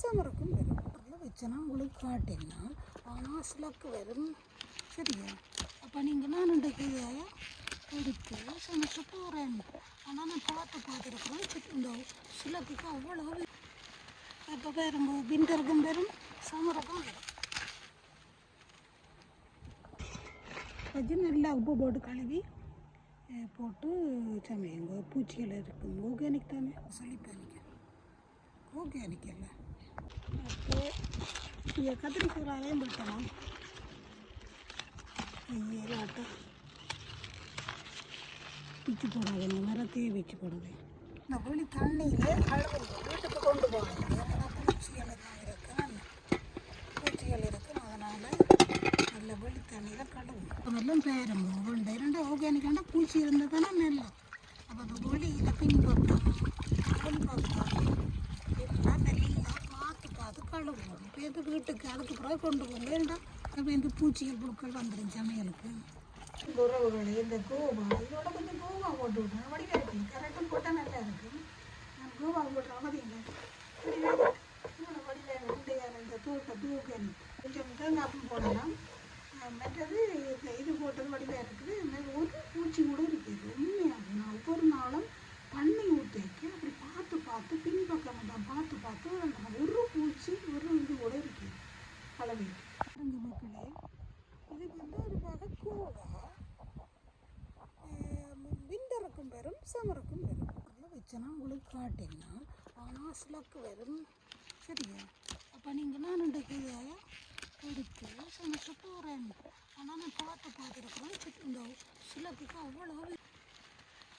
சமரக்கும் வரும் வச்சனா உங்களுக்கு காட்டினா ஆனால் சிலக்கு வரும் சரியா. அப்போ நீங்கள் நான் இன்றைக்கு எடுத்து சமைக்க போகிறேன். ஆனால் நான் பார்த்துருக்குறேன் இந்த சிலக்குக்கு அவ்வளோ. அப்போ பாருங்க விண்டருக்கும் வரும் சமரக்கும் வரும். வச்சு நல்லா உப்பு போட்டு கழுவி போட்டு சமையுங்க. பூச்சிகள் இருக்கும் ஆர்கானிக் தானே சொல்லிப்பானிக்க ஆர்கானிக் இல்லை. அப்போ இங்கே கத்திரிக்காயும் போட்டலாம் ஏலாட்டம் பிச்சு போடாதுங்க. மரத்தையே வச்சு போடுது. இந்த வெளி தண்ணியில் அளவு வீட்டுக்கு கொண்டு போவாங்க. ஏன்னா பூச்சிகள் எல்லாம் இருக்குன்னு பூச்சிகள் இருக்குன்னு அதனால் நல்ல வெளி தண்ணியில் கழுவும். அதெல்லாம் பேரும் ஒவ்வொன்று இரண்டு ஆர்கானிக்கான பூச்சி இருந்தால் தானே நெல்லும். அப்போ அந்த வெளியில் பின்பக்கம் எல்லாம் நல்லா பார்த்து கழுவும். இப்போ எது வீட்டுக்கு அதுக்கு பிறகு கொண்டு போங்க. வேண்டாம் அப்போ இந்த பூச்சிகள் புழுக்கள் வந்துடும் சமையலுக்கு. உறவுகளை இந்த கோவா இதோட கொஞ்சம் கோவா போட்டு விட்றேன். வடிவாக இருக்குது. கரெக்டும் போட்டால் நல்லா இருக்குது. நான் கோவா போட்டுறேன். பார்த்தீங்களா வடிவாக வடிவாக உண்டையான இந்த தூக்கணி கொஞ்சம் தேங்காய் போடலாம். மற்றது இது போட்டது வடிவாக இருக்குது. ஒரு பூச்சி கூட இருக்குது. உண்மையாக நான் ஒவ்வொரு நாளும் தண்ணி ஊற்றிக்கு அப்படி பார்த்து பின்பக்கம் தான் பார்த்து ஒரு பூச்சி ஒரு இது கூட இருக்குது அளவு. மக்களே இது ஒரு வகை கோவா. விண்டருக்கும் வரும் சமருக்கும் வரும் வச்சனா உங்களுக்கு காட்டினா ஆனால் சிலக்கு வரும் சரியா. அப்போ நீங்கள் நான் இன்றைக்கு எடுத்து சமைக்க போகிறேன். ஆனால் நான் பார்த்துருக்குறேன் இந்த சிலக்குக்கு அவ்வளோ.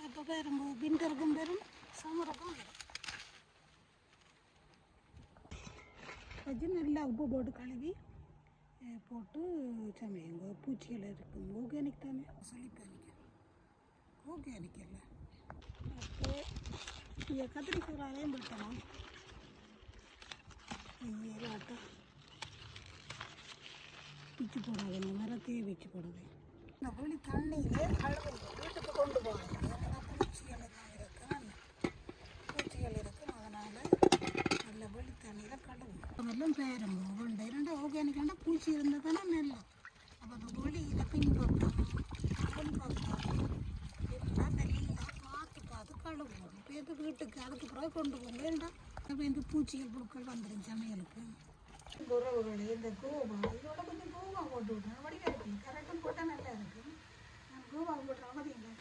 அப்போ பாருங்க விண்டருக்கும் வரும் சமருக்கும் வரும். வச்சு நல்லா உப்பு போட்டு கழுவி போட்டு சமையுங்க. பூச்சிகள் இருக்கும் ஆர்கானிக் தானே சொல்லிப்பானிக்க ஆர்கானிக் இல்லை. அப்போ இங்கே கத்திரிக்காயும் போட்டலாம் ஏலாட்டம் பிச்சு போடாதுங்க. மரத்தையே வச்சு போடுது. இந்த வெளி தண்ணியில் அளவு வீட்டுக்கு கொண்டு போவாங்க. ஏன்னா பூச்சிகள் எல்லாம் இருக்குன்னு பூச்சிகள் இருக்குன்னு அதனால் நல்ல வெளி தண்ணியில் கழுவும். அதெல்லாம் பேரும் ஒவ்வொன்று இரண்டு ஆர்கானிக்கான பூச்சி இருந்தால் தானே நெல்லும். அப்போ அந்த வெளியில் பின்பக்கம் எல்லாம் நல்லா பார்த்து கழுவும். இப்போ எது வீட்டுக்கு அதுக்கு பிறகு கொண்டு போங்க. வேண்டாம் அப்போ இந்த பூச்சிகள் புழுக்கள் வந்துடும் சமையலுக்கு. உறவுகளை இந்த கோவா இதோட கொஞ்சம் கோவா போட்டு விட்றேன். வடிவாக இருக்குது. கரெக்டும் போட்டால் நல்லா இருக்குது. நான் கோவா போட்டுறேன். பார்த்தீங்களா